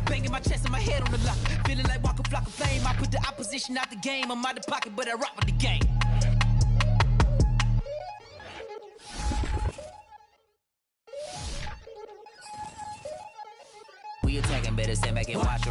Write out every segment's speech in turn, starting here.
Banging my chest and my head on the lock. Feeling like walking flock of flame. I put the opposition out the game. I'm out of pocket, but I rock with the game. We attacking, better stand back and watch.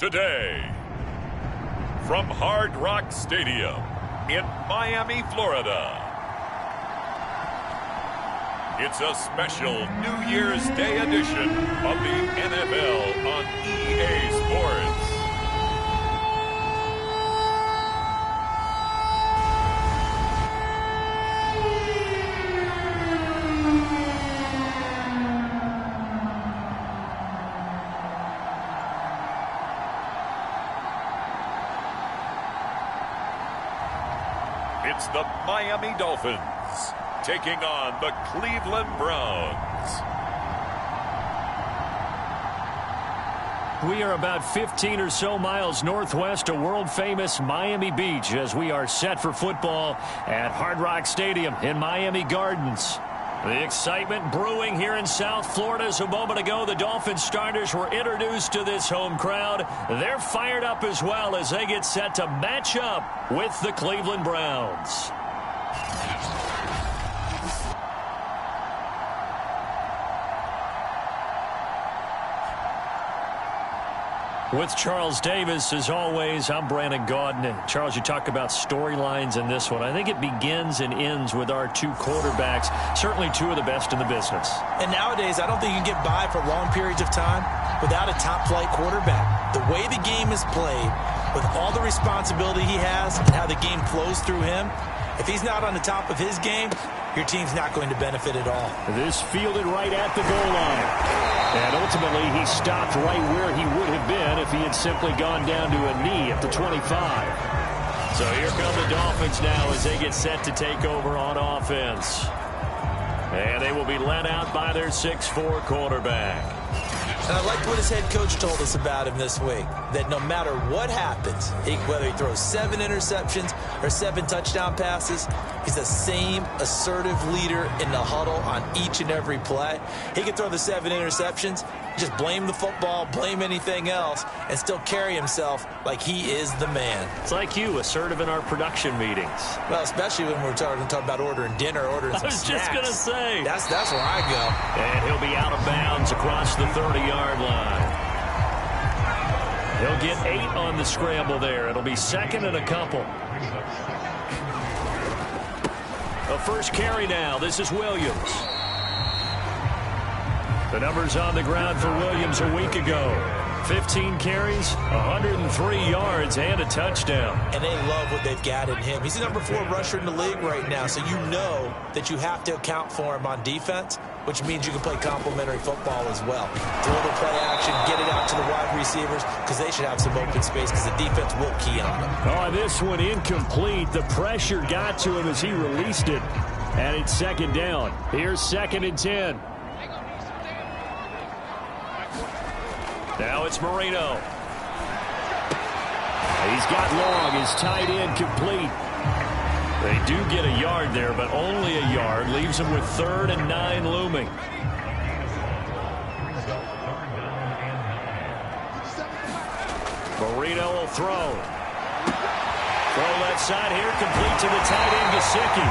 today, from Hard Rock Stadium in Miami, Florida, it's a special New Year's Day edition of the NFL on EA Sports. It's the Miami Dolphins taking on the Cleveland Browns. We are about 15 or so miles northwest of world-famous Miami Beach as we are set for football at Hard Rock Stadium in Miami Gardens. The excitement brewing here in South Florida. As a moment ago, the Dolphins starters were introduced to this home crowd. They're fired up as well as they get set to match up with the Cleveland Browns. With Charles Davis, as always, I'm Brandon Gaudin. Charles, you talk about storylines in this one. I think it begins and ends with our two quarterbacks, certainly two of the best in the business. And nowadays, I don't think you can get by for long periods of time without a top-flight quarterback. The way the game is played, with all the responsibility he has and how the game flows through him, if he's not on the top of his game, your team's not going to benefit at all. This fielded right at the goal line. And ultimately, he stopped right where he would have been if he had simply gone down to a knee at the 25. So here come the Dolphins now as they get set to take over on offense. And they will be led out by their 6'4" quarterback. And I liked what his head coach told us about him this week, that no matter what happens, whether he throws 7 interceptions or 7 touchdown passes, he's the same assertive leader in the huddle on each and every play. He can throw the 7 interceptions, just blame the football, blame anything else, and still carry himself like he is the man. It's like you, assertive in our production meetings. Well, especially when we're talking about ordering dinner, ordering some snacks. I was just going to say. That's where I go. And he'll be out of bounds across the 30-yard line. He'll get 8 on the scramble there. It'll be second and a couple. A first carry now. This is Williams. The numbers on the ground for Williams a week ago. 15 carries, 103 yards, and a touchdown. And they love what they've got in him. He's the number 4 rusher in the league right now, so you know that you have to account for him on defense, which means you can play complementary football as well. Throw the play action, get it out to the wide receivers, because they should have some open space, because the defense will key on them. Oh, this one incomplete. The pressure got to him as he released it. And it's second down. Here's second and 10. Now it's Marino. He's got long. His tight end complete. They do get a yard there, but only a yard. Leaves them with 3rd and 9 looming. Marino will throw. Throw left side here, complete to the tight end, Gesicki.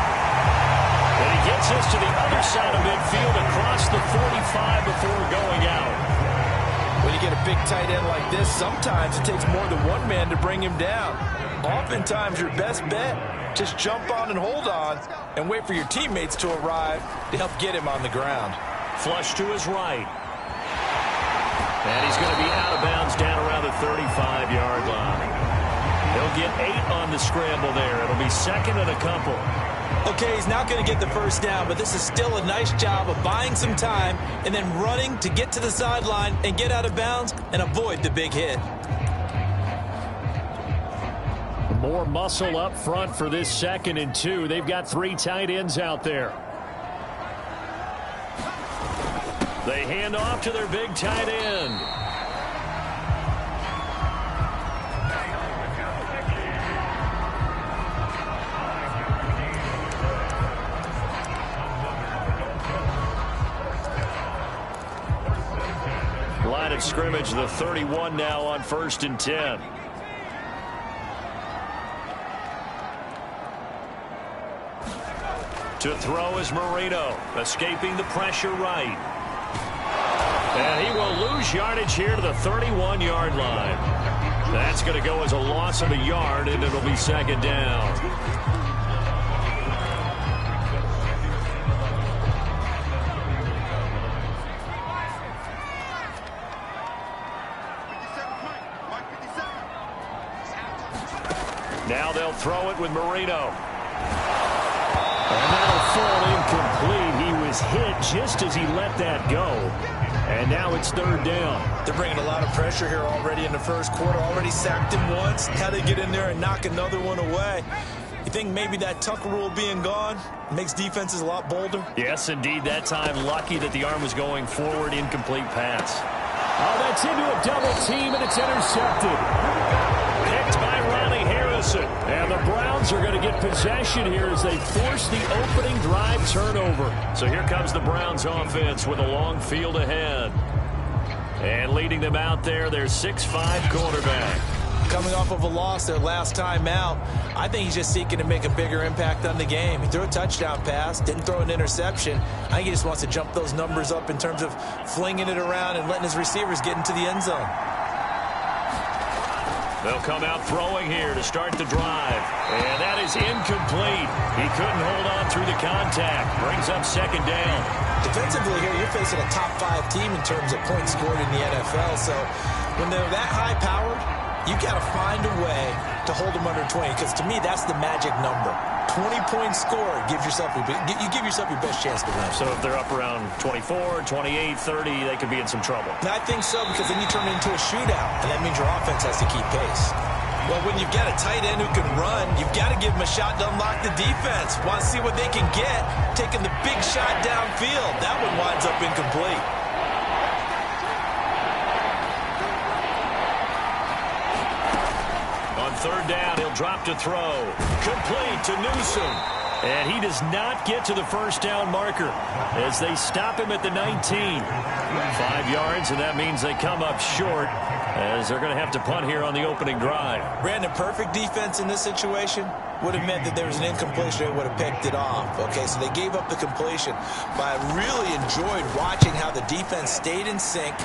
And he gets this to the other side of midfield across the 45 before going out. When you get a big tight end like this, sometimes it takes more than one man to bring him down. Oftentimes, your best bet, just jump on and hold on and wait for your teammates to arrive to help get him on the ground. Flush to his right. And he's going to be out of bounds down around the 35-yard line. He'll get 8 on the scramble there. It'll be second and a couple. Okay, he's not going to get the first down, but this is still a nice job of buying some time and then running to get to the sideline and get out of bounds and avoid the big hit. More muscle up front for this second and 2. They've got 3 tight ends out there. They hand off to their big tight end. Line of scrimmage, the 31 now on 1st and 10. To throw is Marino, escaping the pressure right. And he will lose yardage here to the 31-yard line. That's going to go as a loss of a yard, and it'll be second down. Now they'll throw it with Marino. And that'll fall incomplete. He was hit just as he let that go. And now it's third down. They're bringing a lot of pressure here already in the first quarter. Already sacked him once. Had to get in there and knock another one away. You think maybe that Tucker rule being gone makes defenses a lot bolder? Yes, indeed. That time, lucky that the arm was going forward. Incomplete pass. Oh, that's into a double team, and it's intercepted. Picked by Ronnie Harrison. And the Browns are going to get possession here as they force the opening drive turnover. So here comes the Browns offense with a long field ahead. And leading them out there, their 6'5" quarterback. Coming off of a loss their last time out, I think he's just seeking to make a bigger impact on the game. He threw a touchdown pass, didn't throw an interception. I think he just wants to jump those numbers up in terms of flinging it around and letting his receivers get into the end zone. They'll come out throwing here to start the drive. And that is incomplete. He couldn't hold on through the contact. Brings up second down. Defensively here, you're facing a top-5 team in terms of points scored in the NFL. So when they're that high-powered, you've got to find a way to hold them under 20, because to me, that's the magic number. 20 points scored gives yourself you give yourself your best chance to win. So if they're up around 24, 28, 30, they could be in some trouble. And I think so, because then you turn it into a shootout, and that means your offense has to keep pace. Well, when you've got a tight end who can run, you've got to give him a shot to unlock the defense. Want to see what they can get, taking the big shot downfield. That one winds up incomplete. Third down, he'll drop to throw. Complete to Newsom. And he does not get to the first down marker as they stop him at the 19. 5 yards, and that means they come up short as they're going to have to punt here on the opening drive. Brandon, perfect defense in this situation would have meant that there was an incompletion and would have picked it off. Okay, so they gave up the completion. But I really enjoyed watching how the defense stayed in sync,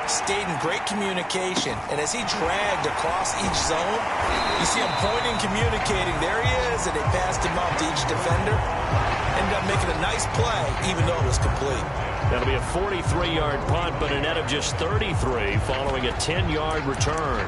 stayed in great communication, and as he dragged across each zone, you see him pointing, communicating. There he is, and they passed him off to each defender. Ended up making a nice play, even though it was complete. That'll be a 43-yard punt, but a net of just 33 following a 10-yard return.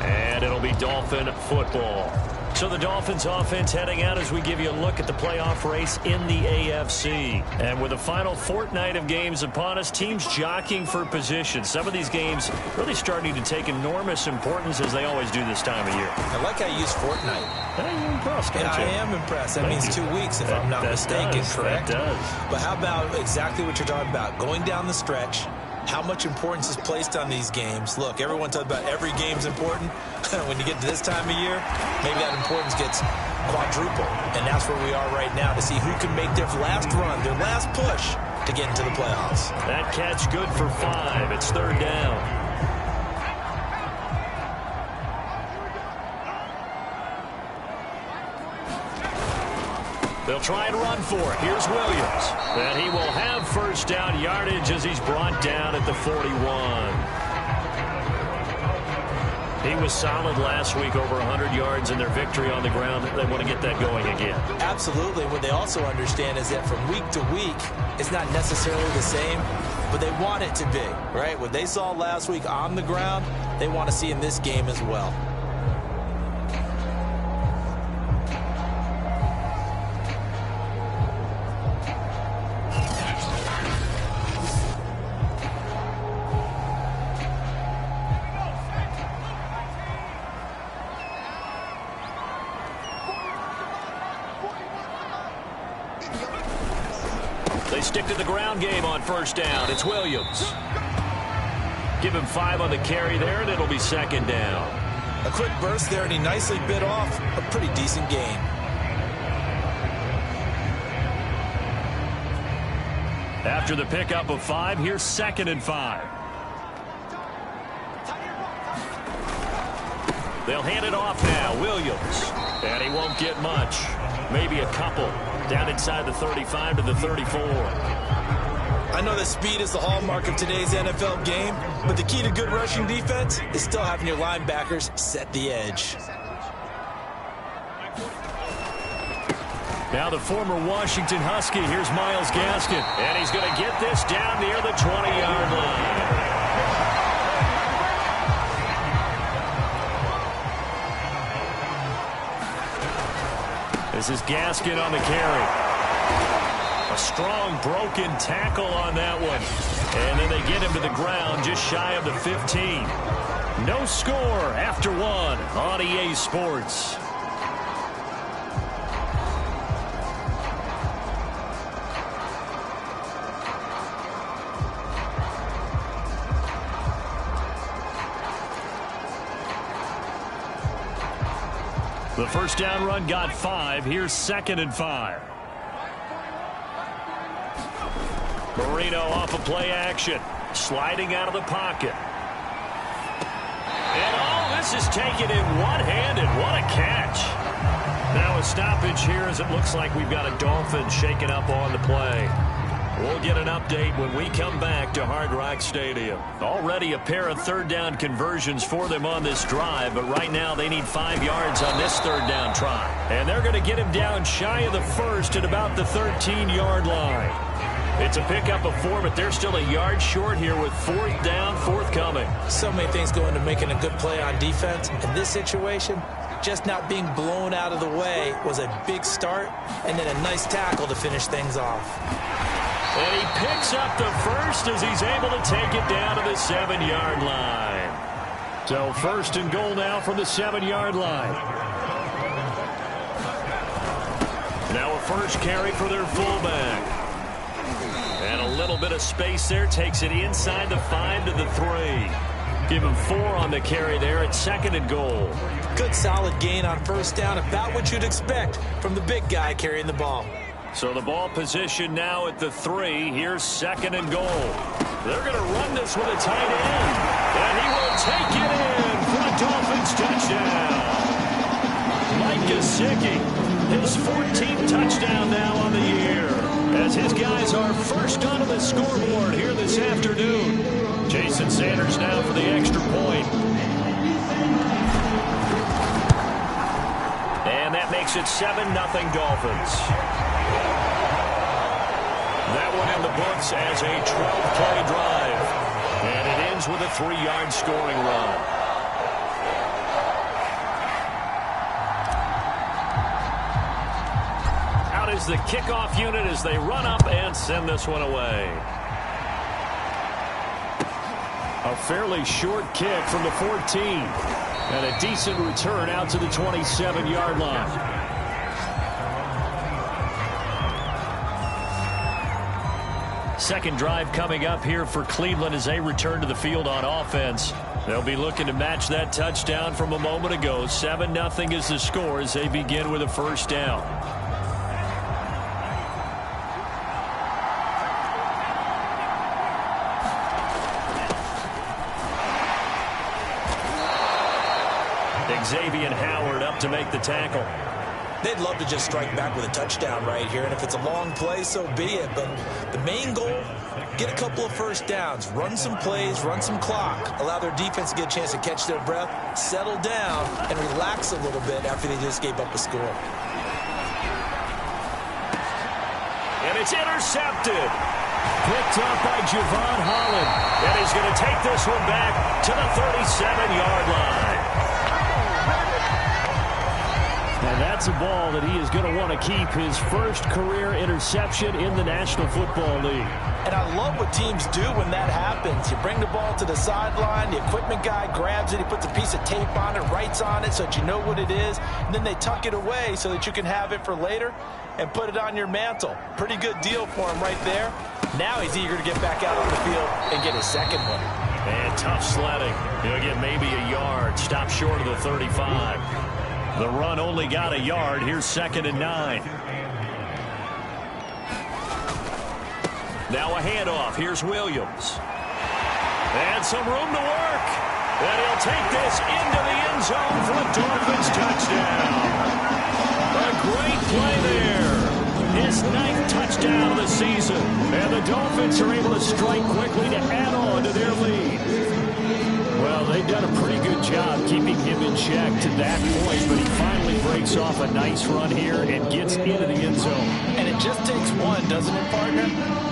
And it'll be Dolphin football. So the Dolphins offense heading out as we give you a look at the playoff race in the AFC. And with the final fortnight of games upon us, teams jockeying for position. Some of these games really starting to take enormous importance as they always do this time of year. I like how you use fortnight. You're impressed, aren't you? I am impressed. That means 2 weeks if I'm not mistaken, correct? That does. But how about exactly what you're talking about? Going down the stretch, how much importance is placed on these games. Look, everyone talks about every game's important. When you get to this time of year, maybe that importance gets quadrupled. And that's where we are right now to see who can make their last run, their last push to get into the playoffs. That catch good for 5. It's third down. They'll try and run for it. Here's Williams. And he will have first down yardage as he's brought down at the 41. He was solid last week, over 100 yards in their victory on the ground. They want to get that going again. Absolutely. What they also understand is that from week to week, it's not necessarily the same, but they want it to be, right? What they saw last week on the ground, they want to see in this game as well. They stick to the ground game on first down. It's Williams. Give him 5 on the carry there, and it'll be second down. A quick burst there, and he nicely bit off a pretty decent gain. After the pickup of 5, here's 2nd and 5. They'll hand it off now. Williams. And he won't get much. Maybe a couple. Down inside the 35 to the 34. I know that speed is the hallmark of today's NFL game, but the key to good rushing defense is still having your linebackers set the edge. Now the former Washington Husky, here's Myles Gaskin, and he's going to get this down near the 20-yard line. This is Gaskin on the carry. A strong broken tackle on that one. And then they get him to the ground just shy of the 15. No score after one on EA Sports. The first down run got 5. Here's 2nd and 5. Marino off of play action. Sliding out of the pocket. And all this is taken in one-handed. What a catch. Now a stoppage here as it looks like we've got a Dolphin shaking up on the play. We'll get an update when we come back to Hard Rock Stadium. Already a pair of third down conversions for them on this drive, but right now they need 5 yards on this third down try. And they're going to get him down shy of the first at about the 13-yard line. It's a pickup of 4, but they're still a yard short here with 4th down forthcoming. So many things go into making a good play on defense. In this situation, just not being blown out of the way was a big start, and then a nice tackle to finish things off. And he picks up the first as he's able to take it down to the 7-yard line. So 1st and goal now from the 7-yard line. Now a first carry for their fullback. And a little bit of space there. Takes it inside the 5 to the 3. Give him 4 on the carry there at 2nd and goal. Good solid gain on first down. About what you'd expect from the big guy carrying the ball. So the ball position now at the 3. Here's 2nd and goal. They're going to run this with a tight end. And he will take it in for a Dolphins touchdown. Mike Gesicki, his 14th touchdown now on the year. As his guys are first onto the scoreboard here this afternoon. Jason Sanders now for the extra point. And that makes it 7-0 Dolphins. That one in the books as a 12-play drive. And it ends with a 3-yard scoring run. Out is the kickoff unit as they run up and send this one away. A fairly short kick from the 14. And a decent return out to the 27-yard line. Second drive coming up here for Cleveland as they return to the field on offense. They'll be looking to match that touchdown from a moment ago. 7-0 is the score as they begin with a first down. Xavier Howard up to make the tackle. They'd love to just strike back with a touchdown right here, and if it's a long play, so be it. But the main goal, get a couple of first downs, run some plays, run some clock, allow their defense to get a chance to catch their breath, settle down, and relax a little bit after they just gave up a score. And it's intercepted. Picked up by Javon Holland. And he's going to take this one back to the 37-yard line. And that's a ball that he is going to want to keep, his first career interception in the National Football League. And I love what teams do when that happens. You bring the ball to the sideline, the equipment guy grabs it, he puts a piece of tape on it, writes on it so that you know what it is, and then they tuck it away so that you can have it for later and put it on your mantle. Pretty good deal for him right there. Now he's eager to get back out on the field and get his second one. And tough sledding. He'll get maybe a yard, stop short of the 35. The run only got a yard. Here's 2nd and 9. Now a handoff. Here's Williams. And some room to work. And he'll take this into the end zone for a Dolphins touchdown. A great play there. his 9th touchdown of the season. And the Dolphins are able to strike quickly to add on to their lead. Well, they've done a pretty good job keeping him in check to that point, but he finally breaks off a nice run here and gets into the end zone. And it just takes one, doesn't it, partner?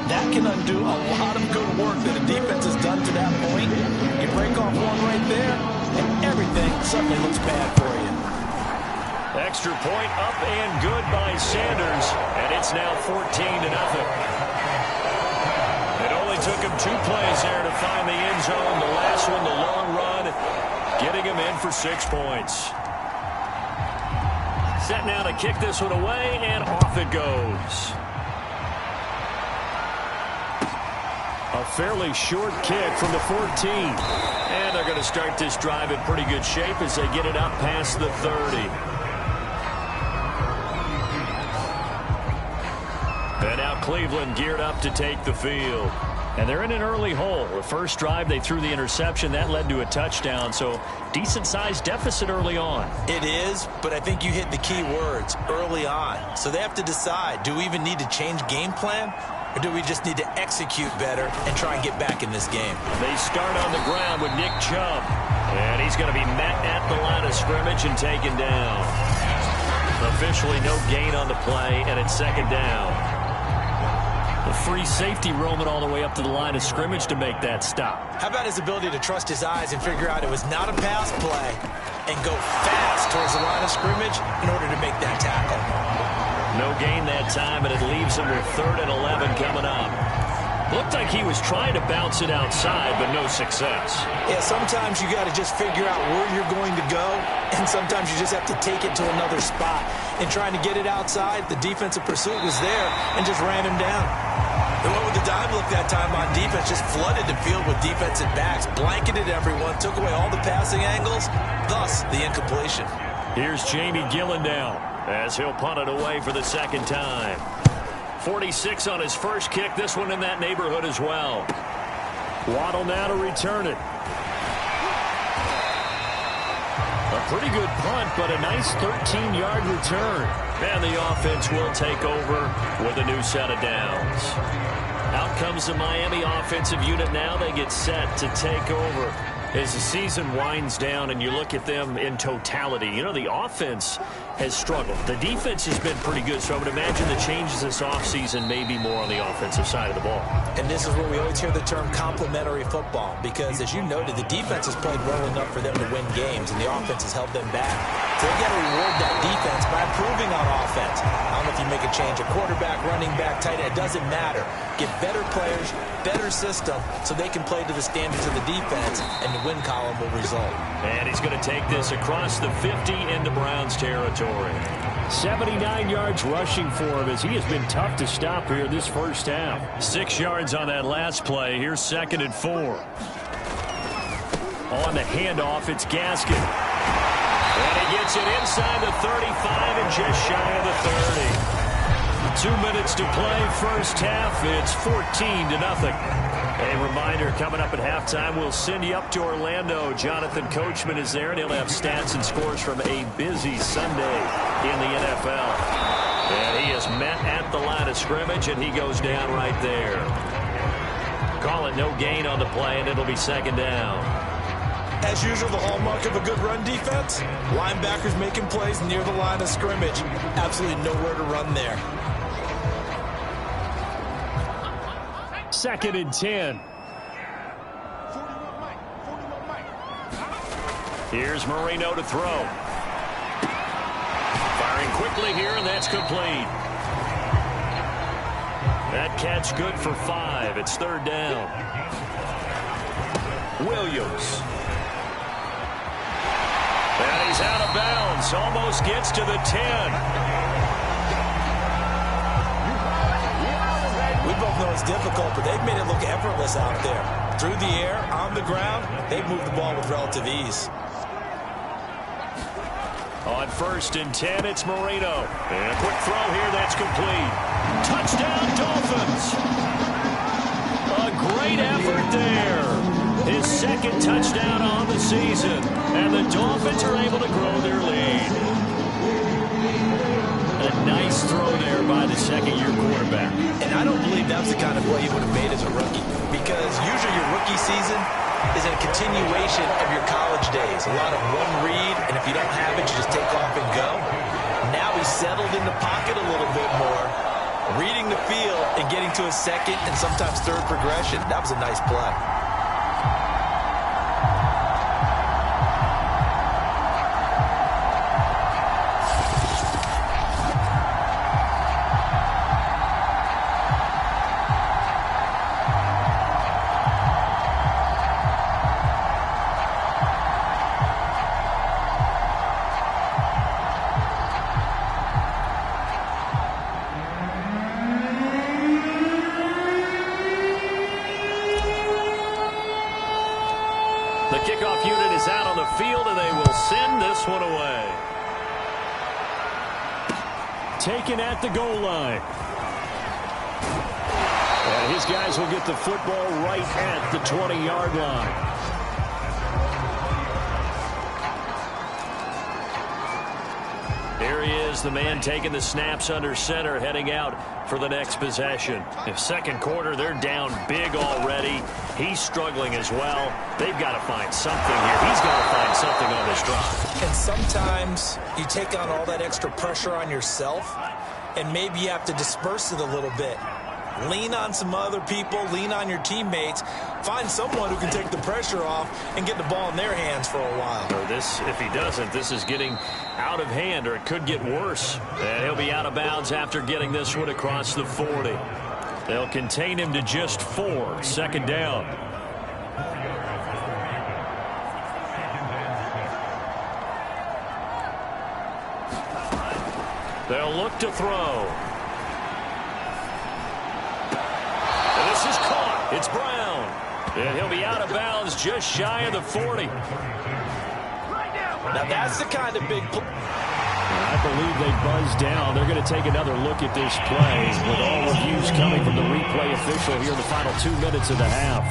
That can undo a lot of good work that a defense has done to that point. You break off one right there, and everything suddenly looks bad for you. Extra point up and good by Sanders, and it's now 14-0. It only took him 2 plays there to find the end zone. The last one, the long run, getting him in for 6 points. Set now to kick this one away, and off it goes. A fairly short kick from the 14. And they're going to start this drive in pretty good shape as they get it up past the 30. And now Cleveland geared up to take the field. And they're in an early hole. The first drive, they threw the interception. That led to a touchdown, so decent-sized deficit early on. It is, but I think you hit the key words, early on. So they have to decide, do we even need to change game plan? Or do we just need to execute better and try and get back in this game? They start on the ground with Nick Chubb. And he's going to be met at the line of scrimmage and taken down. Officially no gain on the play, and it's 2nd down. The free safety roaming all the way up to the line of scrimmage to make that stop. How about his ability to trust his eyes and figure out it was not a pass play and go fast towards the line of scrimmage in order to make that tackle? No gain that time, and it leaves him with 3rd and 11 coming up. Looked like he was trying to bounce it outside, but no success. Yeah, sometimes you got to just figure out where you're going to go, and sometimes you just have to take it to another spot. And trying to get it outside, the defensive pursuit was there and just ran him down. They went with the dime look that time on defense, just flooded the field with defensive backs, blanketed everyone, took away all the passing angles, thus the incompletion. Here's Jamie Gillen down as he'll punt it away for the 2nd time. 46 on his first kick, this one in that neighborhood as well. Waddle now to return it. A pretty good punt, but a nice 13-yard return. And the offense will take over with a new set of downs. Out comes the Miami offensive unit now. They get set to take over. As the season winds down and you look at them in totality, you know, the offense has struggled. The defense has been pretty good, so I would imagine the changes this offseason may be more on the offensive side of the ball. And this is where we always hear the term complementary football, because as you noted, the defense has played well enough for them to win games, and the offense has held them back. So they got to reward that defense by improving on offense. I don't know if you make a change, a quarterback, running back, tight end, it doesn't matter. Get better players, better system, so they can play to the standards of the defense, and the win column will result. And he's going to take this across the 50 into Browns territory. 79 yards rushing for him as he has been tough to stop here this first half. 6 yards on that last play. Here's 2nd and 4. On the handoff, it's Gaskin. And he gets it inside the 35 and just shy of the 30. 2 minutes to play first half. It's 14-0. A reminder, coming up at halftime, we'll send you up to Orlando. Jonathan Coachman is there, and he'll have stats and scores from a busy Sunday in the NFL. And he is met at the line of scrimmage, and he goes down right there. Call it no gain on the play, and it'll be 2nd down. As usual, the hallmark of a good run defense, linebackers making plays near the line of scrimmage. Absolutely nowhere to run there. 2nd and 10. Here's Marino to throw. Firing quickly here, and that's complete. That catch good for 5. It's 3rd down. Williams. And he's out of bounds. Almost gets to the 10. We both know it's difficult, but they've made it look effortless out there. Through the air, on the ground, they've moved the ball with relative ease. On 1st and 10, it's Marino. And a quick throw here, that's complete. Touchdown, Dolphins! A great effort there. His 2nd touchdown on the season. And the Dolphins are able to grow their lead. A nice throw there by the second-year quarterback. And I don't believe that was the kind of play he would have made as a rookie, because usually your rookie season is a continuation of your college days. A lot of one read, and if you don't have it, you just take off and go. Now he's settled in the pocket a little bit more, reading the field and getting to a second and sometimes third progression. That was a nice play. The kickoff unit is out on the field, and they will send this one away. Taken at the goal line. And his guys will get the football right at the 20-yard line. Here he is, the man taking the snaps under center, heading out for the next possession. In second quarter, they're down big already. He's struggling as well. They've got to find something here. He's got to find something on this drive. And sometimes you take on all that extra pressure on yourself, and maybe you have to disperse it a little bit. Lean on some other people, lean on your teammates, find someone who can take the pressure off and get the ball in their hands for a while. Or this, if he doesn't, this is getting out of hand, or it could get worse. And he'll be out of bounds after getting this one across the 40. They'll contain him to just 4, second down. They'll look to throw. And this is caught. It's Brown. And he'll be out of bounds just shy of the 40. Now that's the kind of big play. I believe they buzzed down. They're going to take another look at this play with all reviews coming from the replay official here in the final 2 minutes of the half.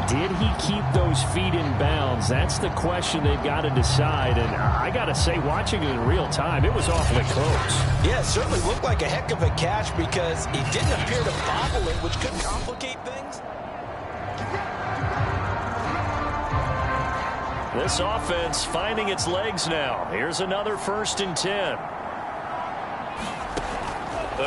Did he keep those feet in bounds? That's the question they've got to decide. And I got to say, watching it in real time, it was awfully close. Yeah, it certainly looked like a heck of a catch because he didn't appear to bobble it, which could complicate things. This offense finding its legs now. Here's another 1st and 10.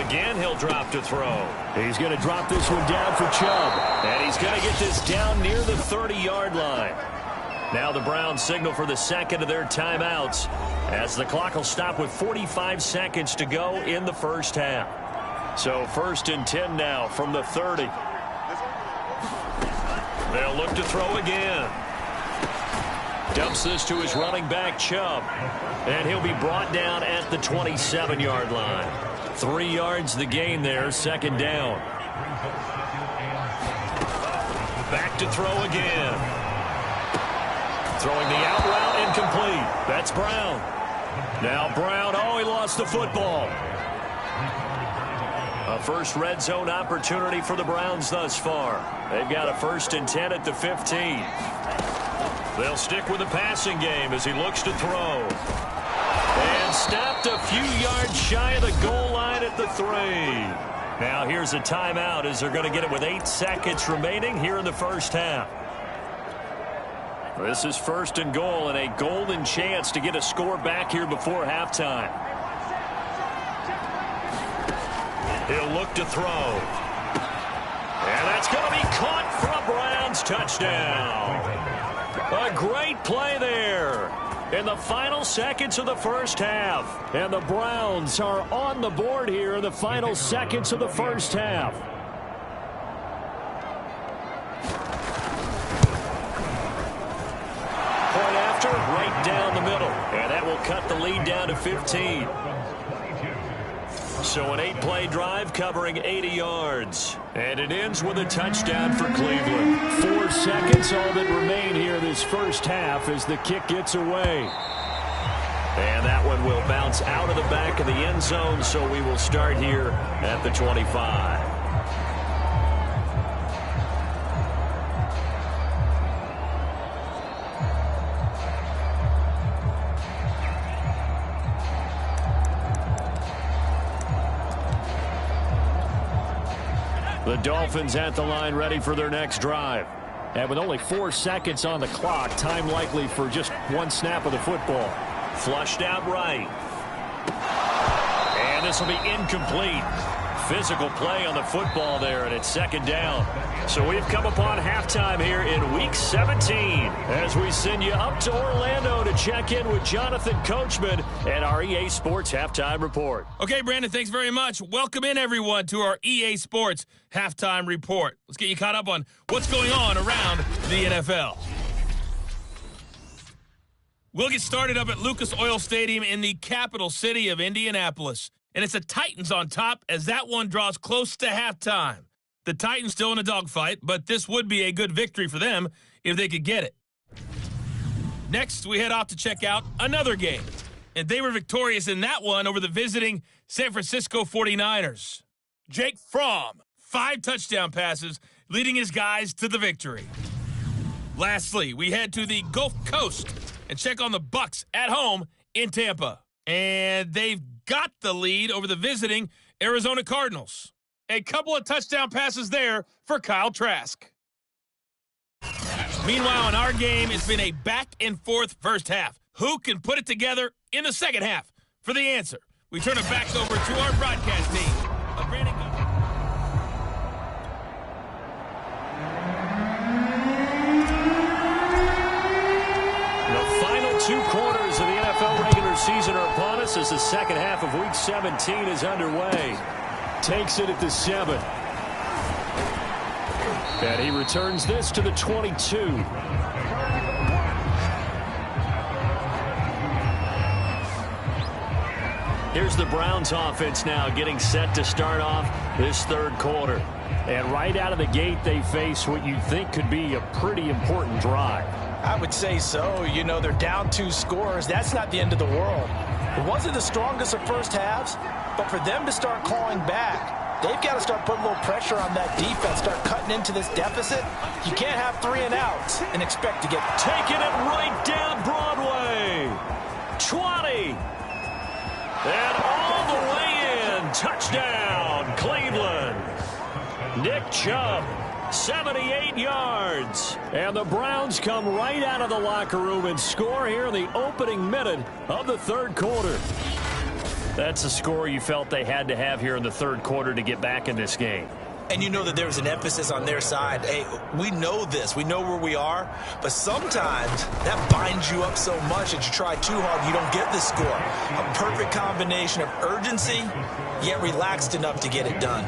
Again, he'll drop to throw. He's going to drop this one down for Chubb. And he's going to get this down near the 30-yard line. Now the Browns signal for the second of their timeouts as the clock will stop with 45 seconds to go in the first half. So 1st and 10 now from the 30. They'll look to throw again. Dumps this to his running back, Chubb. And he'll be brought down at the 27-yard line. 3 yards the gain there, second down. Back to throw again. Throwing the out route incomplete. That's Brown. Now Brown, oh, he lost the football. A first red zone opportunity for the Browns thus far. They've got a 1st and 10 at the 15. They'll stick with the passing game as he looks to throw. And stopped a few yards shy of the goal line at the 3. Now here's a timeout as they're going to get it with 8 seconds remaining here in the first half. This is 1st and goal and a golden chance to get a score back here before halftime. He'll look to throw. And that's going to be caught for a Browns touchdown. A great play there in the final seconds of the first half. And the Browns are on the board here in the final seconds of the first half. Point after, right down the middle. And that will cut the lead down to 15. So an 8-play drive covering 80 yards. And it ends with a touchdown for Cleveland. 4 seconds all that remain here this first half as the kick gets away. And that one will bounce out of the back of the end zone, so we will start here at the 25. The Dolphins at the line ready for their next drive. And with only 4 seconds on the clock, time likely for just one snap of the football. Flushed out right. And this will be incomplete. Physical play on the football there, and it's second down. So we've come upon halftime here in Week 17 as we send you up to Orlando to check in with Jonathan Coachman and our EA Sports Halftime Report. Okay, Brandon, thanks very much. Welcome in, everyone, to our EA Sports Halftime Report. Let's get you caught up on what's going on around the NFL. We'll get started up at Lucas Oil Stadium in the capital city of Indianapolis. And it's the Titans on top as that one draws close to halftime. The Titans still in a dogfight, but this would be a good victory for them if they could get it. Next, we head off to check out another game. And they were victorious in that one over the visiting San Francisco 49ers. Jake Fromm, 5 touchdown passes, leading his guys to the victory. Lastly, we head to the Gulf Coast and check on the Bucs at home in Tampa. And they've got the lead over the visiting Arizona Cardinals. A couple of touchdown passes there for Kyle Trask. Meanwhile, in our game, it's been a back-and-forth first half. Who can put it together in the second half? For the answer, we turn it back over to our broadcast team. The final 2 quarters of the NFL regular season are upon us as the second half of Week 17 is underway. Takes it at the 7. And he returns this to the 22. Here's the Browns offense now getting set to start off this third quarter. And right out of the gate, they face what you think could be a pretty important drive. I would say so. You know, they're down 2 scores. That's not the end of the world. It wasn't the strongest of first halves, but for them to start clawing back, they've got to start putting a little pressure on that defense, start cutting into this deficit. You can't have 3 and outs and expect to get... Taking it right down Broadway. 20. And all the way in. Touchdown, Cleveland. Nick Chubb. 78 yards. And the Browns come right out of the locker room and score here in the opening minute of the third quarter. That's a score you felt they had to have here in the third quarter to get back in this game. And you know that there was an emphasis on their side. Hey, we know this. We know where we are. But sometimes that binds you up so much that you try too hard, you don't get the score. A perfect combination of urgency, yet relaxed enough to get it done.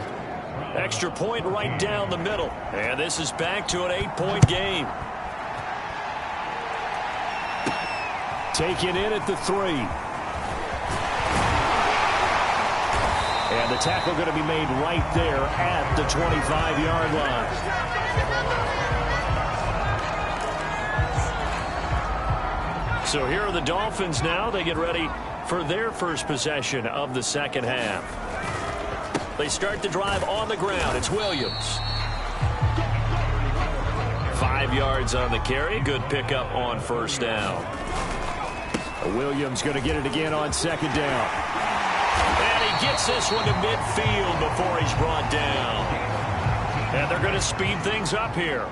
Extra point right down the middle. And this is back to an 8-point game. Taken in at the 3. And the tackle going to be made right there at the 25-yard line. So here are the Dolphins now. They get ready for their first possession of the second half. They start the drive on the ground. It's Williams. 5 yards on the carry. Good pickup on first down. Williams going to get it again on second down. And he gets this one to midfield before he's brought down. And they're going to speed things up here.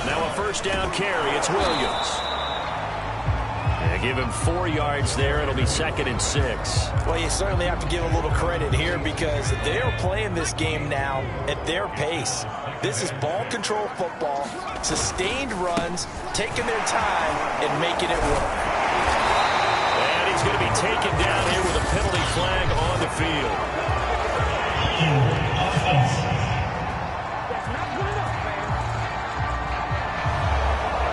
Now a first down carry. It's Williams. And give him 4 yards there. It'll be 2nd and 6. Well, you certainly have to give a little credit here because they're playing this game now at their pace. This is ball control football, sustained runs, taking their time and making it work. And he's going to be taken down here with a penalty flag on the field.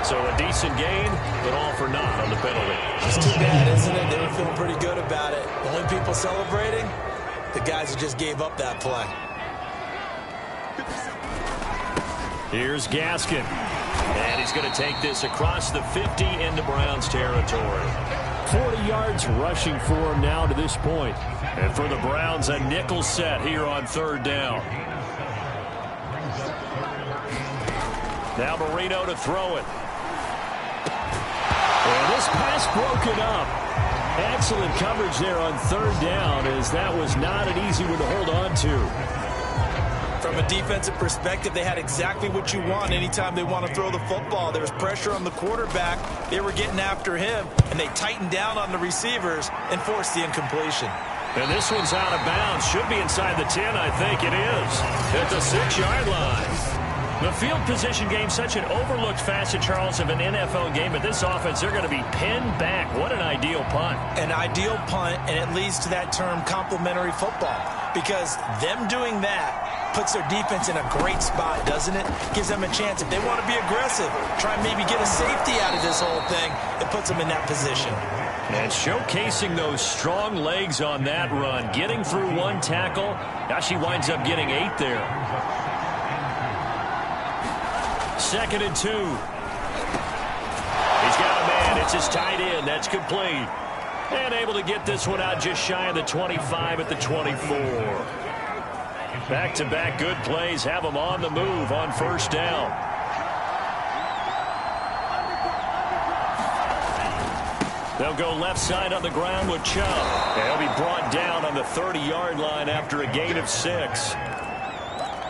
So a decent gain, but all for naught on the penalty. It's too bad, isn't it? They were feeling pretty good about it. The only people celebrating, the guys who just gave up that play. Here's Gaskin. And he's going to take this across the 50 into Browns territory. 40 yards rushing for him now to this point. And for the Browns, a nickel set here on third down. Now Marino to throw it. And this pass broken up. Excellent coverage there on third down as that was not an easy one to hold on to. From a defensive perspective, they had exactly what you want anytime they want to throw the football. There was pressure on the quarterback. They were getting after him, and they tightened down on the receivers and forced the incompletion. And this one's out of bounds. Should be inside the 10, I think it is. At the 6-yard line. The field position game, such an overlooked facet, Charles, of an NFL game. But this offense, they're going to be pinned back. What an ideal punt. An ideal punt, and it leads to that term complementary football. Because them doing that puts their defense in a great spot, doesn't it? Gives them a chance. If they want to be aggressive, try and maybe get a safety out of this whole thing, it puts them in that position. And showcasing those strong legs on that run. Getting through one tackle. Now she winds up getting 8 there. 2nd and 2. He's got a man. It's his tight end. That's complete. And able to get this one out just shy of the 25 at the 24. Back-to-back good plays have them on the move on 1st down. They'll go left side on the ground with Chubb. They'll be brought down on the 30-yard line after a gain of 6.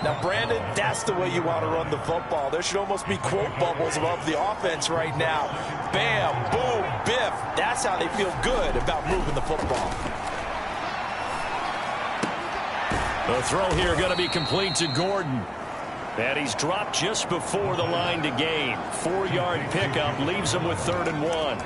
Now, Brandon, that's the way you want to run the football. There should almost be quote bubbles above the offense right now. Bam, boom, biff. That's how they feel good about moving the football. The throw here going to be complete to Gordon. And he's dropped just before the line to gain. 4-yard pickup leaves him with 3rd and 1.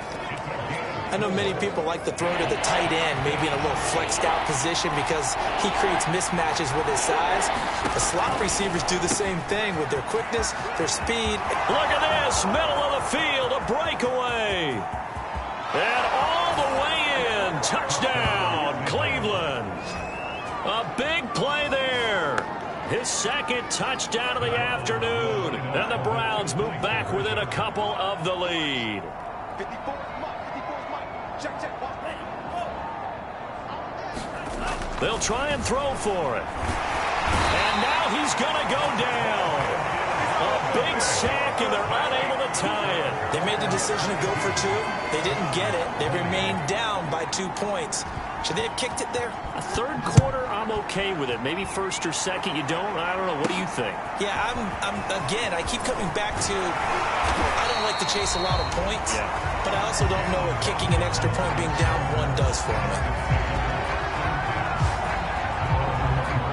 I know many people like to throw to the tight end, maybe in a little flexed out position because he creates mismatches with his size. The slot receivers do the same thing with their quickness, their speed. Look at this, middle of the field, a breakaway. And all the way in, touchdown, Cleveland. A big play there. His 2nd touchdown of the afternoon. And the Browns move back within a couple of the lead. They'll try and throw for it. And now he's going to go down. A big sack, and they're unable to tie it. They made the decision to go for 2. They didn't get it. They remained down by 2 points. Should they have kicked it there? A 3rd quarter, I'm okay with it. Maybe 1st or 2nd, you don't? I don't know. What do you think? Yeah, again, I keep coming back to I don't like to chase a lot of points, but I also don't know what kicking an extra point being down 1 does for me.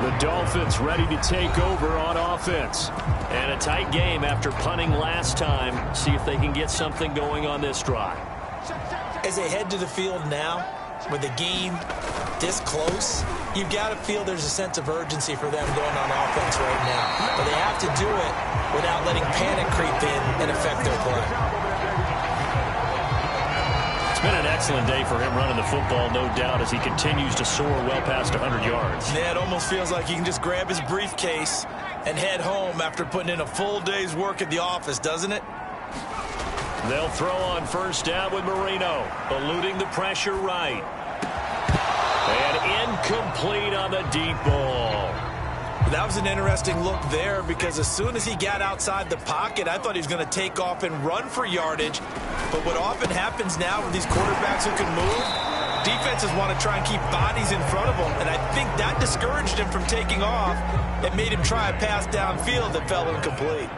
The Dolphins ready to take over on offense. And a tight game after punting last time. See if they can get something going on this drive. As they head to the field now, with the game this close, you've got to feel there's a sense of urgency for them going on offense right now. But they have to do it without letting panic creep in and affect their play. It's been an excellent day for him running the football, no doubt, as he continues to soar well past 100 yards. Yeah, it almost feels like he can just grab his briefcase and head home after putting in a full day's work at the office, doesn't it? They'll throw on 1st down with Marino, eluding the pressure right. And incomplete on the deep ball. That was an interesting look there because as soon as he got outside the pocket, I thought he was going to take off and run for yardage. But what often happens now with these quarterbacks who can move, defenses want to try and keep bodies in front of them. And I think that discouraged him from taking off and made him try a pass downfield that fell incomplete.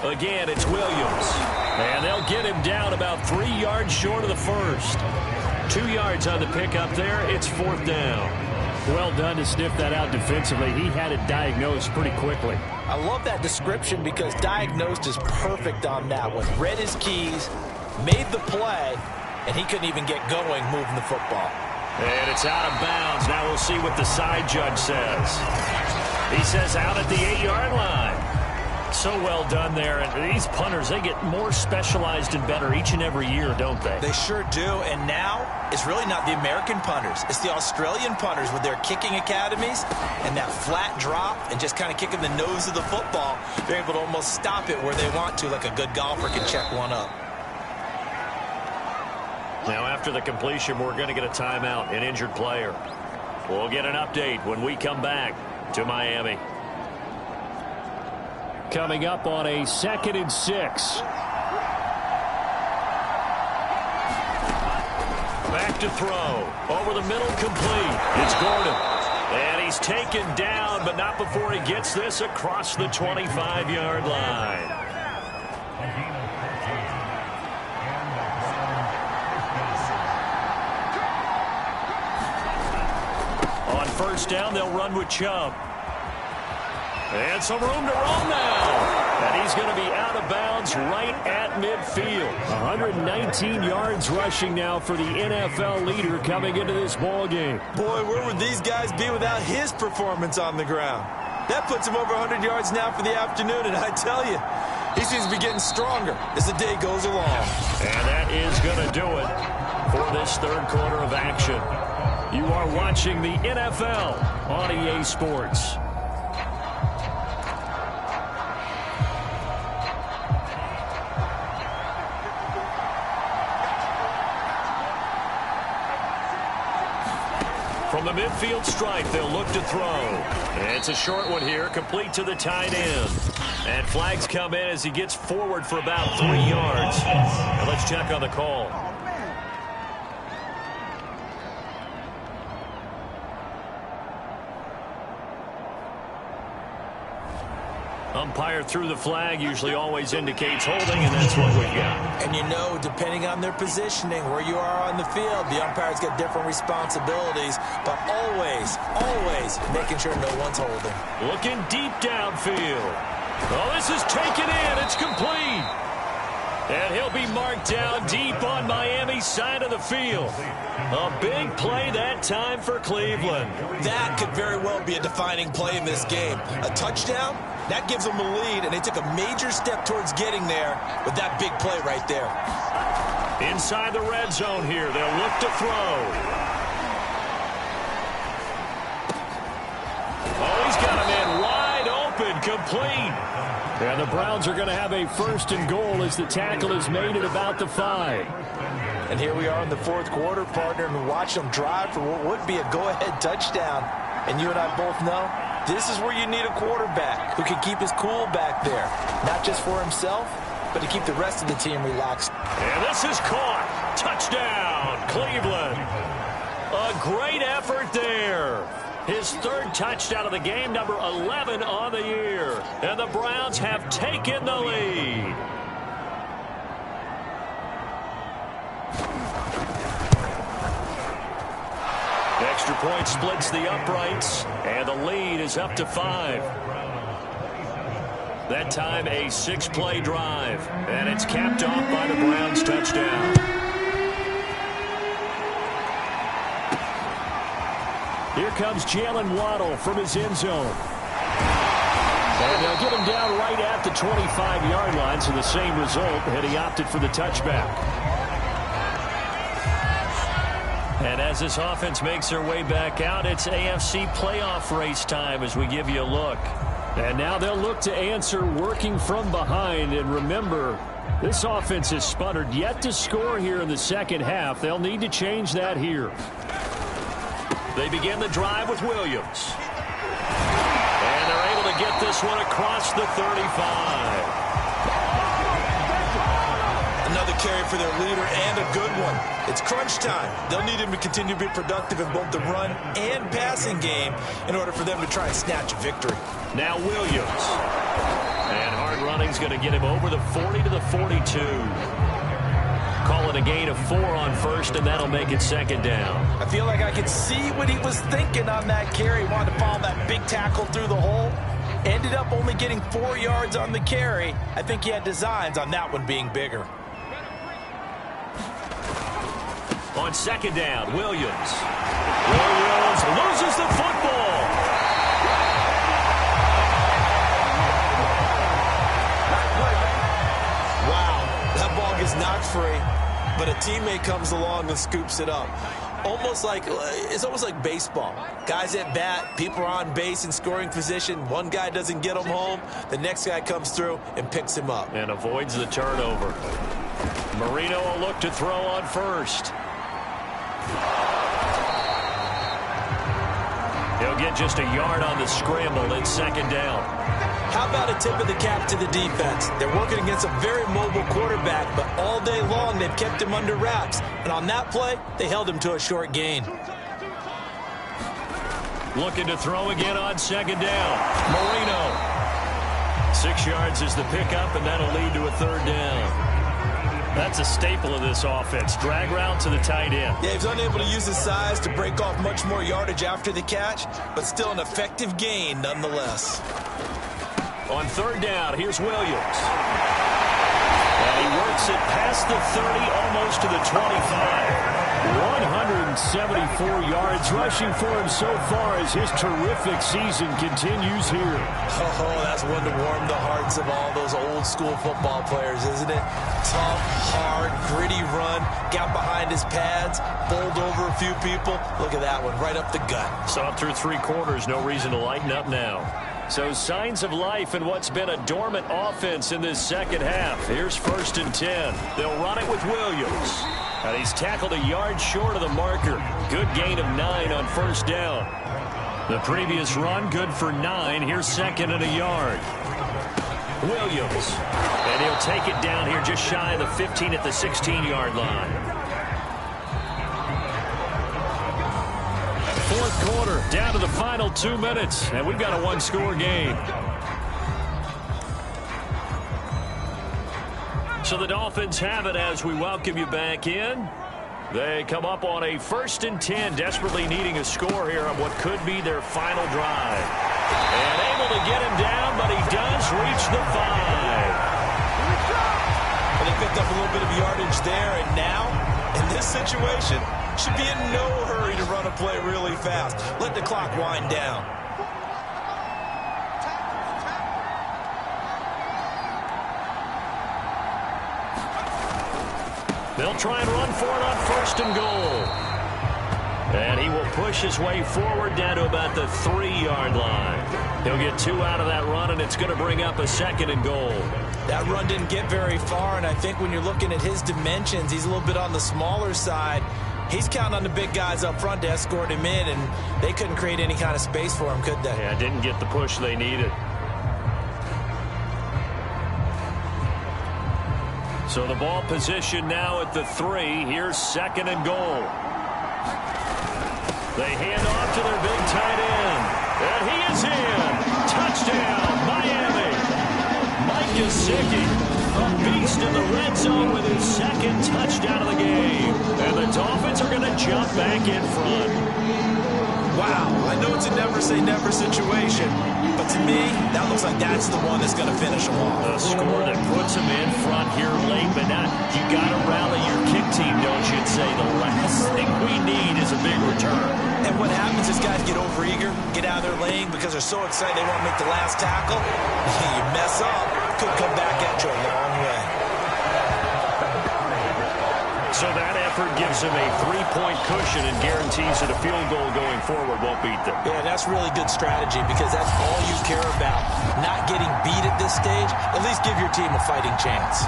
Again, it's Williams. And they'll get him down about 3 yards short of the 1st. 2 yards on the pickup there. It's 4th down. Well done to sniff that out defensively. He had it diagnosed pretty quickly. I love that description because diagnosed is perfect on that one. Read his keys, made the play, and he couldn't even get going moving the football. And it's out of bounds. Now we'll see what the side judge says. He says out at the 8-yard line. So well done there. And these punters, they get more specialized and better each and every year, don't they? They sure do. And now it's really not the American punters. It's the Australian punters with their kicking academies and that flat drop and just kind of kicking the nose of the football. They're able to almost stop it where they want to, like a good golfer can check one up. Now after the completion, we're going to get a timeout, an injured player. We'll get an update when we come back to Miami. Coming up on a 2nd and 6. Back to throw. Over the middle, complete. It's Gordon. And he's taken down, but not before he gets this across the 25-yard line. On first down, they'll run with Chubb. And some room to roll now. And he's going to be out of bounds right at midfield. 119 yards rushing now for the NFL leader coming into this ball game. Boy, where would these guys be without his performance on the ground? That puts him over 100 yards now for the afternoon, and I tell you, he seems to be getting stronger as the day goes along. And that is going to do it for this third quarter of action. You are watching the NFL on EA Sports. From the midfield stripe, they'll look to throw. And it's a short one here, complete to the tight end. And flags come in as he gets forward for about 3 yards. And let's check on the call. Umpire threw the flag, usually always indicates holding, and that's what we've got. And you know, depending on their positioning, where you are on the field, the umpire's got different responsibilities, but always making sure no one's holding. Looking deep downfield. Oh, this is taken in. It's complete. And he'll be marked down deep on Miami's side of the field. A big play that time for Cleveland. That could very well be a defining play in this game. A touchdown, that gives them the lead, and they took a major step towards getting there with that big play right there. Inside the red zone here, they'll look to throw. Oh, he's got him in wide open, complete. And the Browns are going to have a first and goal as the tackle is made at about the 5. And here we are in the fourth quarter, partner, and watch them drive for what would be a go-ahead touchdown. And you and I both know this is where you need a quarterback who can keep his cool back there. Not just for himself, but to keep the rest of the team relaxed. And this is caught. Touchdown, Cleveland. A great effort there. His third touchdown of the game, number 11 on the year. And the Browns have taken the lead. Extra point splits the uprights, and the lead is up to 5. That time a 6-play drive, and it's capped off by the Browns touchdown. Here comes Jalen Waddle from his end zone. And they'll get him down right at the 25-yard line, so the same result, and he opted for the touchback. And as this offense makes their way back out, it's AFC playoff race time as we give you a look. And now they'll look to answer working from behind. And remember, this offense has sputtered yet to score here in the second half. They'll need to change that here. They begin the drive with Williams. And they're able to get this one across the 35. Another carry for their leader and a good one. It's crunch time. They'll need him to continue to be productive in both the run and passing game in order for them to try and snatch a victory. Now Williams. And hard running's going to get him over the 40 to the 42. Call it a gain of 4 on first, and that'll make it second down. I feel like I could see what he was thinking on that carry. He wanted to follow that big tackle through the hole. Ended up only getting 4 yards on the carry. I think he had designs on that one being bigger. On second down, Williams. Williams loses the football. Wow, that ball gets knocked free, but a teammate comes along and scoops it up. It's almost like baseball. Guys at bat, people are on base in scoring position. One guy doesn't get him home. The next guy comes through and picks him up. And avoids the turnover. Marino will look to throw on first. He'll They'll get just a yard on the scramble. It's second down. How about a tip of the cap to the defense? They're working against a very mobile quarterback, but all day long they've kept him under wraps. And on that play, they held him to a short gain. Looking to throw again on second down. Marino. 6 yards is the pickup, and that'll lead to a third down. That's a staple of this offense. Drag route to the tight end. Yeah, he's unable to use his size to break off much more yardage after the catch, but still an effective gain nonetheless. On third down, here's Williams. And he works it past the 30, almost to the 25. 174 yards rushing for him so far as his terrific season continues here. Oh, that's one to warm the hearts of all those old school football players, isn't it? Tough, hard, gritty run, got behind his pads, bowled over a few people. Look at that one, right up the gut. Saw it through 3 quarters, no reason to lighten up now. So signs of life in what's been a dormant offense in this second half. Here's 1st and 10. They'll run it with Williams. And he's tackled a yard short of the marker. Good gain of 9 on first down. The previous run, good for 9. Here's 2nd and a yard. Williams. And he'll take it down here just shy of the 15 at the 16-yard line. 4th quarter, down to the final 2 minutes, and we've got a 1-score game. So the Dolphins have it as we welcome you back in. They come up on a 1st and 10, desperately needing a score here on what could be their final drive. And able to get him down, but he does reach the 5. Well, they picked up a little bit of yardage there, and now, in this situation, should be in no hurry to run a play really fast. Let the clock wind down. They'll try and run for it on 1st and goal. And he will push his way forward down to about the 3-yard line. He'll get 2 out of that run, and it's going to bring up a 2nd and goal. That run didn't get very far, and I think when you're looking at his dimensions, he's a little bit on the smaller side. He's counting on the big guys up front to escort him in, and they couldn't create any kind of space for him, could they? Yeah, didn't get the push they needed. So the ball position now at the 3. Here's 2nd and goal. They hand off to their big tight end. And he is in. Touchdown, Miami. Mike Gesicki, a beast in the red zone with his 2nd touchdown of the game. And the Dolphins are going to jump back in front. Wow, I know it's a never-say-never situation, but to me, that looks like that's the one that's going to finish them off. A score that puts them in front here late, but now you got to rally your kick team, don't you? And say the last thing we need is a big return. And what happens is guys get overeager, get out of their lane because they're so excited they want to make the last tackle. You mess up, could come back at you a long way. So that effort gives them a 3-point cushion and guarantees that a field goal going forward won't beat them. Yeah, that's really good strategy because that's all you care about. Not getting beat at this stage, at least give your team a fighting chance.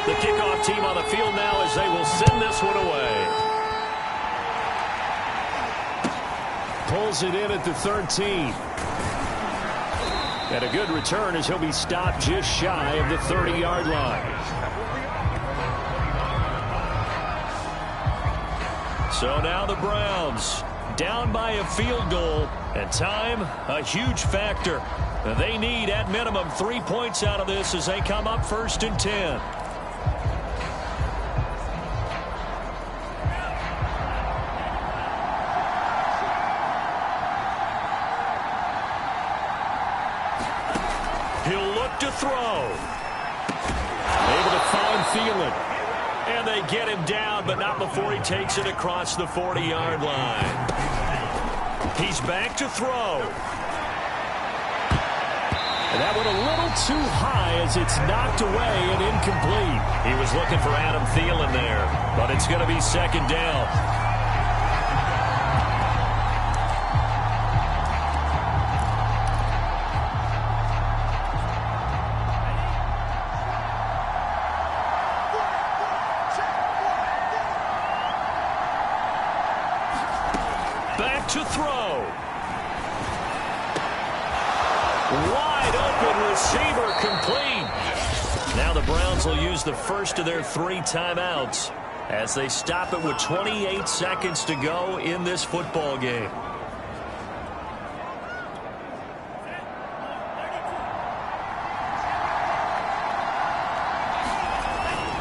The kickoff team on the field now as they will send this one away. Pulls it in at the 13. And a good return as he'll be stopped just shy of the 30-yard line. So now the Browns down by a field goal, and time a huge factor. They need at minimum 3 points out of this as they come up 1st and 10. He'll look to throw. Able to find Thielen. And they get him down, but not before he takes it across the 40-yard line. He's back to throw. And that went a little too high as it's knocked away and incomplete. He was looking for Adam Thielen there, but it's going to be 2nd down. to throw. Wide open receiver complete. Now the Browns will use the first of their 3 timeouts as they stop it with 28 seconds to go in this football game.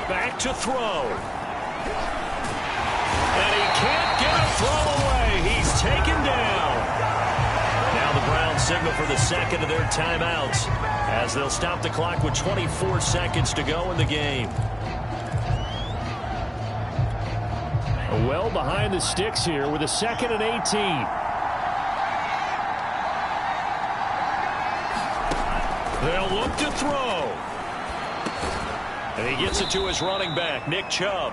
Back to throw. And he can't get a throw away. He's taken down. Now the Browns signal for the second of their timeouts as they'll stop the clock with 24 seconds to go in the game. Well behind the sticks here with a 2nd and 18. They'll look to throw. And he gets it to his running back, Nick Chubb.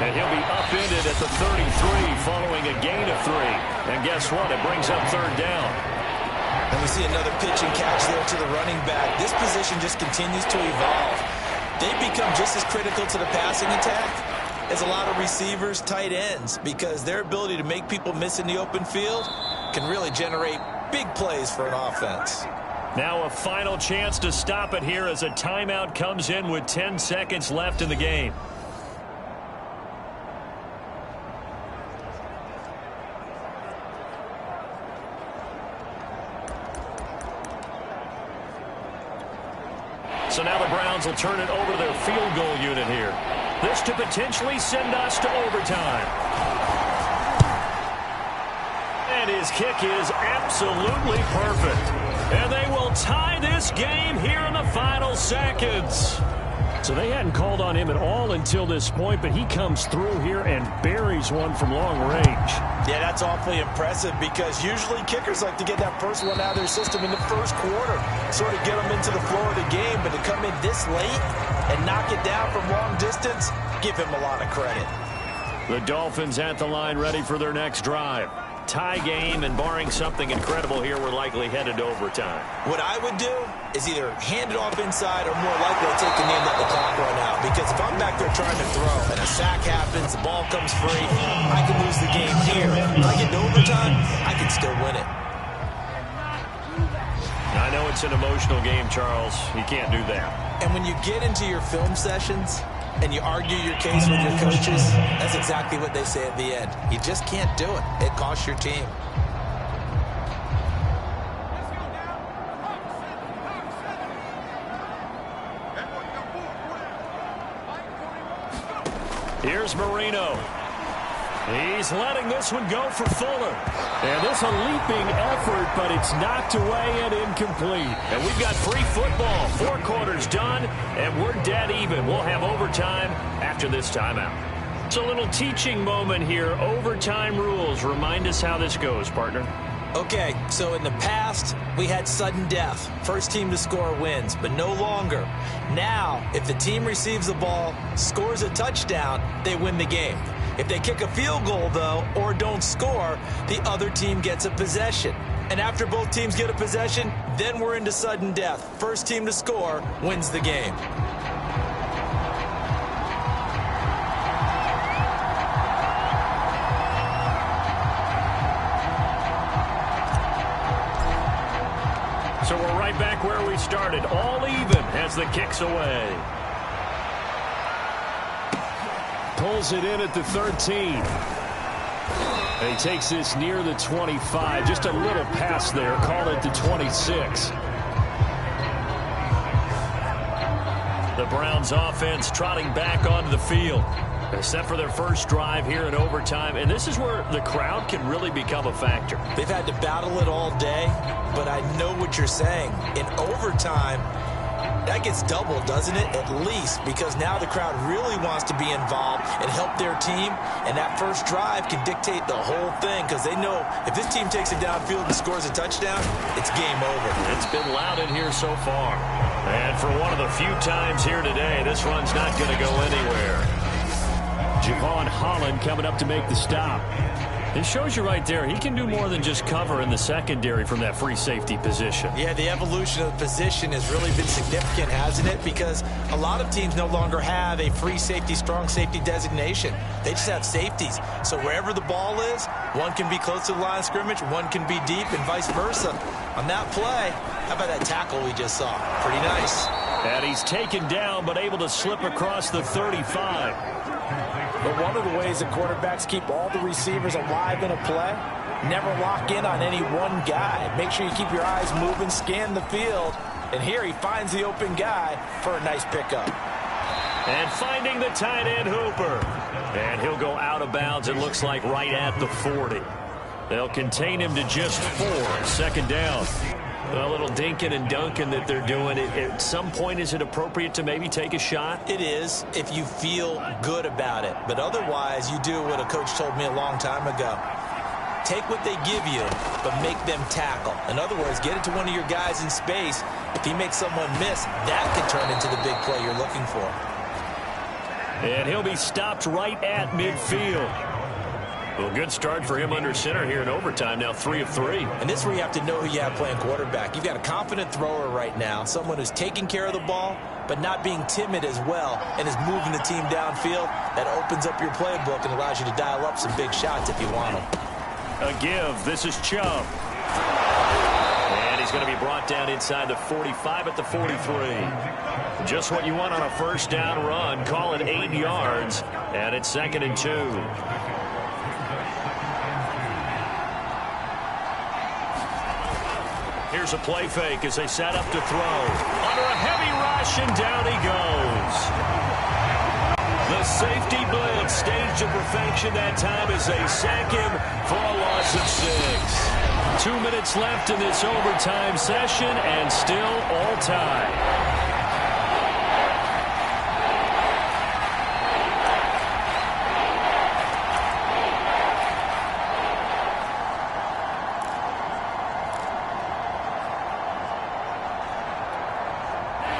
And he'll be upended at the 33 following a gain of 3. And guess what? It brings up 3rd down. And we see another pitch and catch there to the running back. This position just continues to evolve. They've become just as critical to the passing attack as a lot of receivers, tight ends, because their ability to make people miss in the open field can really generate big plays for an offense. Now a final chance to stop it here as a timeout comes in with 10 seconds left in the game. So now the Browns will turn it over to their field goal unit here. This to potentially send us to overtime. And his kick is absolutely perfect. And they will tie this game here in the final seconds. So they hadn't called on him at all until this point, but he comes through here and buries one from long range. Yeah, that's awfully impressive because usually kickers like to get that first one out of their system in the first quarter, sort of get them into the flow of the game, but to come in this late and knock it down from long distance, give him a lot of credit. The Dolphins at the line ready for their next drive. Tie game, and barring something incredible here, we're likely headed to overtime. What I would do is either hand it off inside or more likely take the knee and let the clock run out. Because if I'm back there trying to throw and a sack happens, the ball comes free, I can lose the game here. If I get to overtime, I can still win it. I know it's an emotional game, Charles. You can't do that. And when you get into your film sessions and you argue your case with your coaches, that's exactly what they say at the end. You just can't do it. It costs your team. Here's Marino. He's letting this one go for Fuller. And this a leaping effort, but it's knocked away and incomplete. And we've got free football. 4 quarters done, and we're dead even. We'll have overtime after this timeout. It's a little teaching moment here. Overtime rules. Remind us how this goes, partner. Okay, so in the past, we had sudden death. First team to score wins, but no longer. Now, if the team receives the ball, scores a touchdown, they win the game. If they kick a field goal, though, or don't score, the other team gets a possession. And after both teams get a possession, then we're into sudden death. First team to score wins the game. So we're right back where we started, all even as the kick's away. Pulls it in at the 13. And he takes this near the 25. Just a little pass there. Call it the 26. The Browns offense trotting back onto the field. Set for their first drive here in overtime. And this is where the crowd can really become a factor. They've had to battle it all day, but I know what you're saying. In overtime, that gets doubled, doesn't it? At least, because now the crowd really wants to be involved and help their team, and that first drive can dictate the whole thing because they know if this team takes it downfield and scores a touchdown, it's game over. It's been loud in here so far. And for one of the few times here today, this run's not going to go anywhere. Javon Holland coming up to make the stop. It shows you right there, he can do more than just cover in the secondary from that free safety position. Yeah, the evolution of the position has really been significant, hasn't it? Because a lot of teams no longer have a free safety, strong safety designation. They just have safeties. So wherever the ball is, one can be close to the line of scrimmage, one can be deep, and vice versa. On that play, how about that tackle we just saw? Pretty nice. And he's taken down, but able to slip across the 35. But one of the ways that quarterbacks keep all the receivers alive in a play, never lock in on any one guy. Make sure you keep your eyes moving, scan the field. And here he finds the open guy for a nice pickup. And finding the tight end, Hooper. And he'll go out of bounds, it looks like, right at the 40. They'll contain him to just 4. Second down. A little dinking and dunking that they're doing. At some point, is it appropriate to maybe take a shot? It is, if you feel good about it. But otherwise, you do what a coach told me a long time ago. Take what they give you, but make them tackle. In other words, get it to one of your guys in space. If he makes someone miss, that could turn into the big play you're looking for. And he'll be stopped right at midfield. Well, good start for him under center here in overtime. Now 3 of 3. And this is where you have to know who you have playing quarterback. You've got a confident thrower right now, someone who's taking care of the ball, but not being timid as well, and is moving the team downfield. That opens up your playbook and allows you to dial up some big shots if you want them. A give. This is Chubb. And he's going to be brought down inside the 45 at the 43. Just what you want on a first down run. Call it 8 yards. And it's 2nd and 2. Here's a play fake as they set up to throw. Under a heavy rush, and down he goes. The safety blitz staged to perfection that time as they sack him for a loss of 6. 2 minutes left in this overtime session, and still all tied.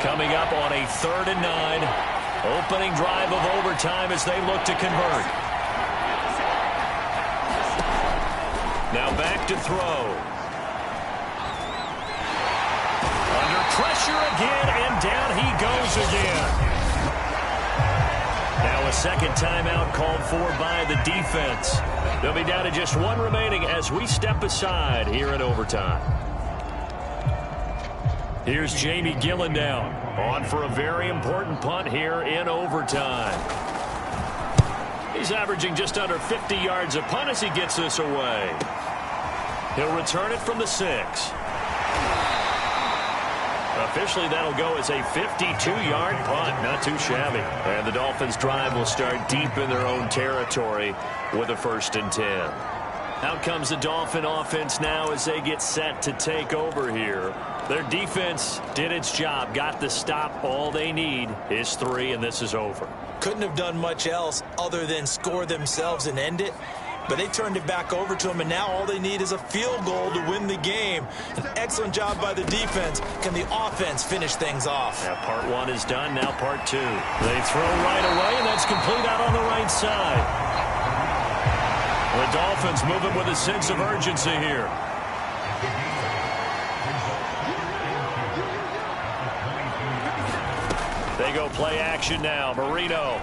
Coming up on a 3rd and 9. Opening drive of overtime as they look to convert. Now back to throw. Under pressure again, and down he goes again. Now a second timeout called for by the defense. They'll be down to just 1 remaining as we step aside here in overtime. Here's Jamie Gillendown on for a very important punt here in overtime. He's averaging just under 50 yards a punt as he gets this away. He'll return it from the 6. Officially, that'll go as a 52-yard punt. Not too shabby. And the Dolphins' drive will start deep in their own territory with a 1st and 10. Out comes the Dolphin offense now as they get set to take over here. Their defense did its job, got the stop. All they need is 3, and this is over. Couldn't have done much else other than score themselves and end it. But they turned it back over to them, and now all they need is a field goal to win the game. An excellent job by the defense. Can the offense finish things off? Yeah, part 1 is done, now part 2. They throw right away, and that's complete out on the right side. The Dolphins moving with a sense of urgency here. They go play action now. Marino.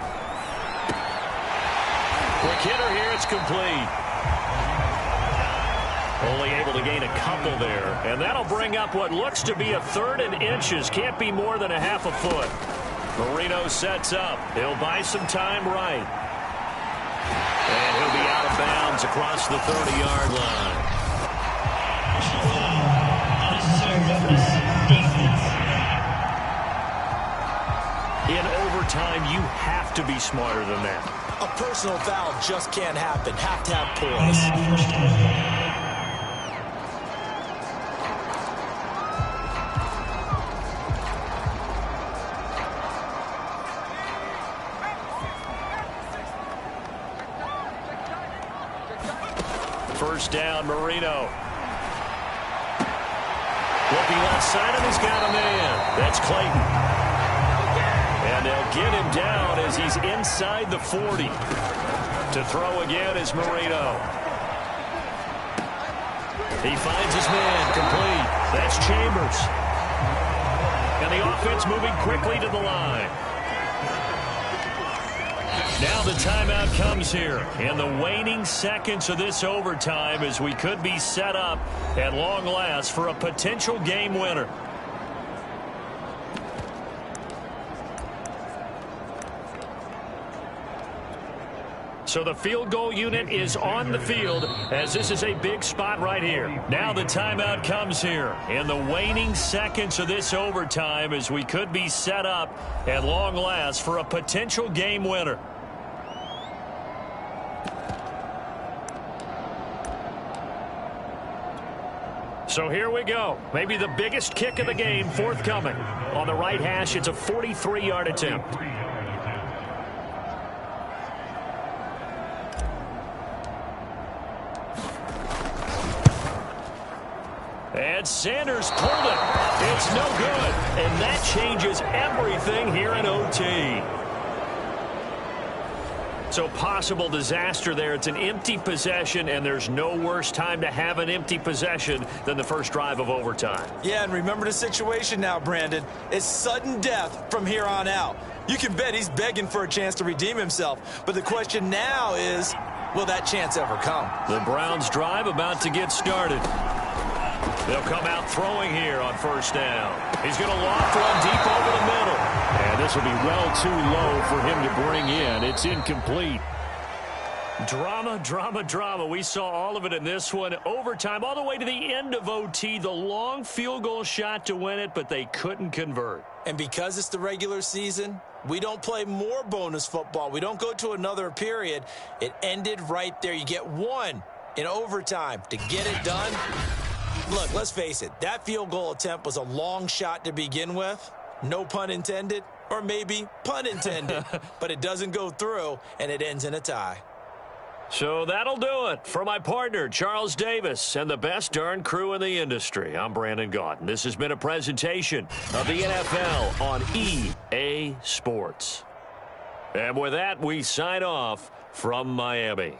Quick hitter here. It's complete. Only able to gain a couple there. And that'll bring up what looks to be a 3rd and inches. Can't be more than a half a foot. Marino sets up. He'll buy some time right. And he'll be out of bounds across the 30-yard line. In overtime, you have to be smarter than that. A personal foul just can't happen. Have to have poise. First down, Marino. Looking left side, and he's got a man. That's Clayton. And they'll get him down as he's inside the 40. To throw again is Marino. He finds his man, complete. That's Chambers. And the offense moving quickly to the line. Now the timeout comes here in the waning seconds of this overtime as we could be set up at long last for a potential game winner. So the field goal unit is on the field as this is a big spot right here. Now the timeout comes here in the waning seconds of this overtime as we could be set up at long last for a potential game winner. So here we go. Maybe the biggest kick of the game forthcoming. On the right hash, it's a 43-yard attempt. And Sanders pulled it. It's no good. And that changes everything here in OT. So possible disaster there. It's an empty possession, and there's no worse time to have an empty possession than the first drive of overtime. Yeah, and remember the situation now, Brandon. It's sudden death from here on out. You can bet he's begging for a chance to redeem himself. But the question now is, will that chance ever come? The Browns' drive about to get started. They'll come out throwing here on first down. He's going to loft one deep over the middle. And this will be well too low for him to bring in. It's incomplete. Drama, drama, drama. We saw all of it in this one. Overtime all the way to the end of OT. The long field goal shot to win it, but they couldn't convert. And because it's the regular season, we don't play more bonus football. We don't go to another period. It ended right there. You get one in overtime to get it done. Look, let's face it. That field goal attempt was a long shot to begin with. No pun intended, or maybe pun intended. But it doesn't go through, and it ends in a tie. So that'll do it. For my partner, Charles Davis, and the best darn crew in the industry, I'm Brandon Gaudin. This has been a presentation of the NFL on EA Sports. And with that, we sign off from Miami.